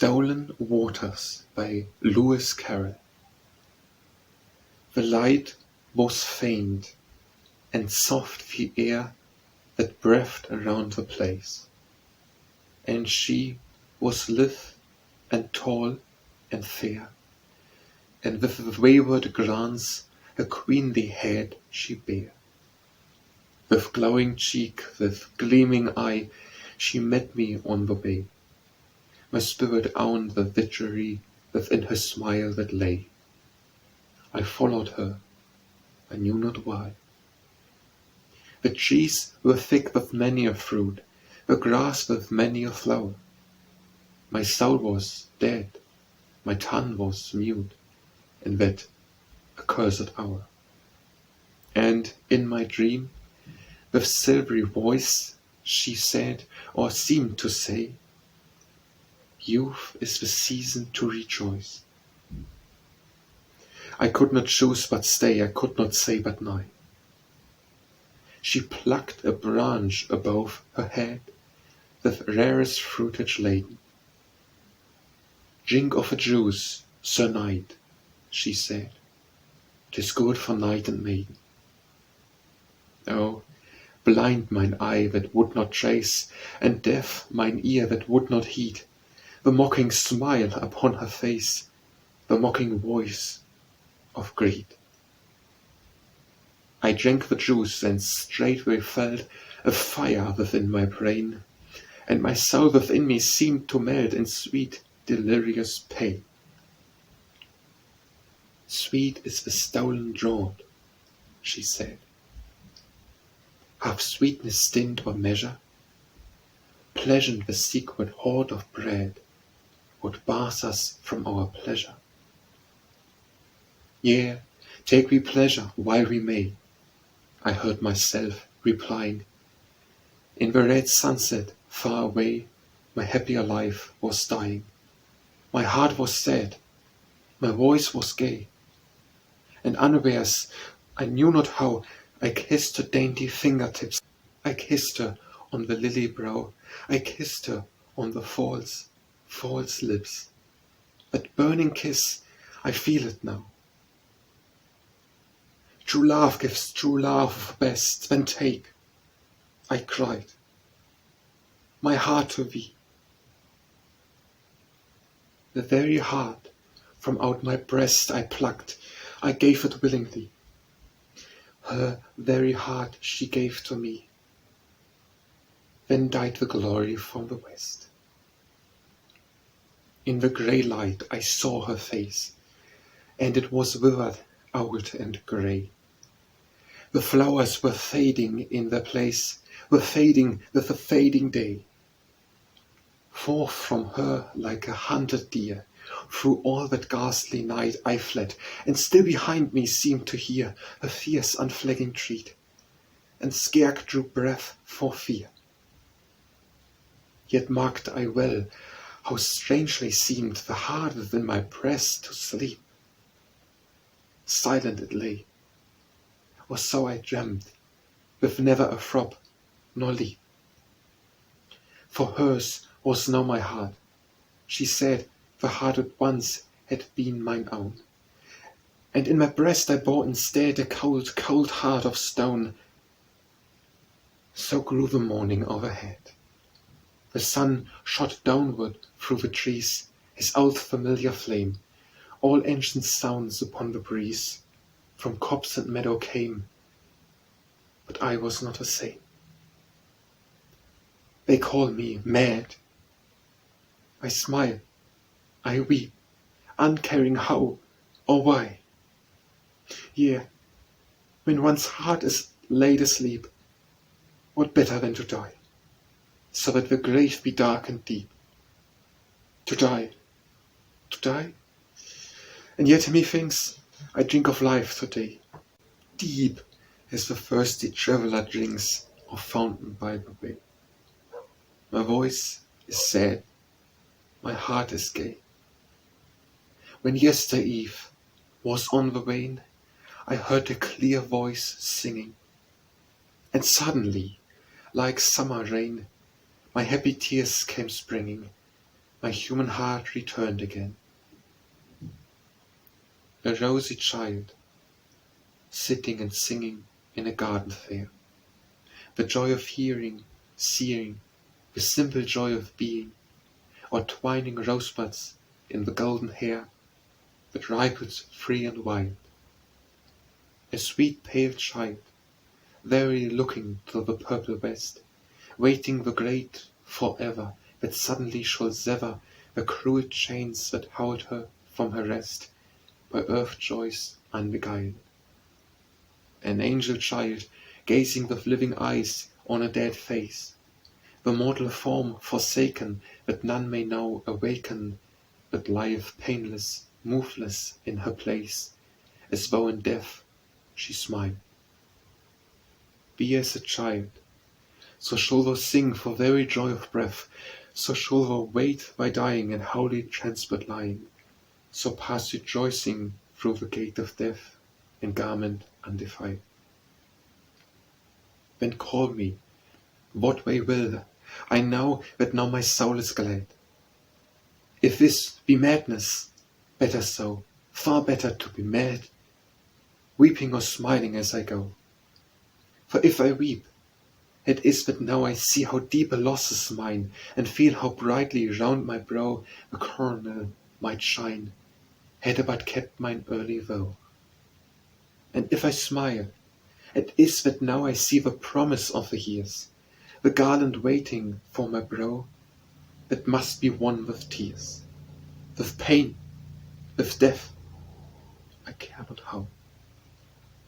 Stolen Waters by Lewis Carroll. The light was faint and soft the air that breathed around the place, and she was lithe and tall and fair, and with a wayward glance a queenly head she bare. With glowing cheek, with gleaming eye, she met me on the way. My spirit owned the witchery within her smile that lay. I followed her, I knew not why. The trees were thick with many a fruit, the grass with many a flower. My soul was dead, my tongue was mute, in that accursed hour. And in my dream, with silvery voice, she said, or seemed to say, "Youth is the season to rejoice." I could not choose but stay, I could not say but nay. She plucked a branch above her head, with rarest fruitage laden. "Drink of a juice, Sir Knight," she said, "'tis good for knight and maiden." Oh, blind mine eye that would not trace, and deaf mine ear that would not heed, the mocking smile upon her face, the mocking voice of greed. I drank the juice, and straightway felt a fire within my brain, and my soul within me seemed to melt in sweet, delirious pain. "Sweet is the stolen draught," she said. "Hath sweetness stint or measure? Pleasant the secret hoard of bread, what bars us from our pleasure? Yea, take we pleasure while we may," I heard myself replying. In the red sunset far away my happier life was dying. My heart was sad, my voice was gay, and unawares, I knew not how, I kissed her dainty fingertips, I kissed her on the lily brow, I kissed her on the false, false lips. That burning kiss, I feel it now. "True love gives true love best, then take," I cried, "my heart to thee." The very heart from out my breast I plucked, I gave it willingly. Her very heart she gave to me. Then died the glory from the west. In the grey light I saw her face, and it was withered out and grey. The flowers were fading in their place, were fading with the fading day. Forth from her like a hunted deer, through all that ghastly night I fled, and still behind me seemed to hear her fierce unflagging tread, and scarce drew breath for fear. Yet marked I well how strangely seemed the heart within my breast to sleep. Silent it lay, or so I dreamt, with never a throb nor leap. For hers was now my heart, she said the heart that once had been mine own, and in my breast I bore instead a cold, cold heart of stone. So grew the morning overhead. The sun shot downward through the trees, his old familiar flame. All ancient sounds upon the breeze from copse and meadow came, but I was not the same. They call me mad. I smile, I weep, uncaring how or why. Yea, when one's heart is laid asleep, what better than to die, so that the grave be dark and deep? To die, to die? And yet methinks I drink of life today, deep as the thirsty traveller drinks of fountain by the way. My voice is sad, my heart is gay. When yestereve was on the wane, I heard a clear voice singing, and suddenly, like summer rain, my happy tears came springing, my human heart returned again. A rosy child, sitting and singing in a garden fair. The joy of hearing, seeing, the simple joy of being, or twining rosebuds in the golden hair that ripens free and wild. A sweet pale child, verily looking to the purple west, waiting the great forever that suddenly shall sever the cruel chains that hold her from her rest by earth joys unbeguiled. An angel child, gazing with living eyes on a dead face, the mortal form forsaken that none may now awaken, but lieth painless, moveless in her place, as though in death she smiled. Be as a child, so shall thou sing for very joy of breath, so shall thou wait thy dying in holy transport lying, so pass rejoicing through the gate of death in garment undefiled. Then call me, what way will, I know that now my soul is glad. If this be madness, better so, far better to be mad, weeping or smiling as I go. For if I weep, it is that now I see how deep a loss is mine, and feel how brightly round my brow a coronal might shine, had I but kept mine early vow. And if I smile, it is that now I see the promise of the years, the garland waiting for my brow, that must be won with tears, with pain, with death, I care not how.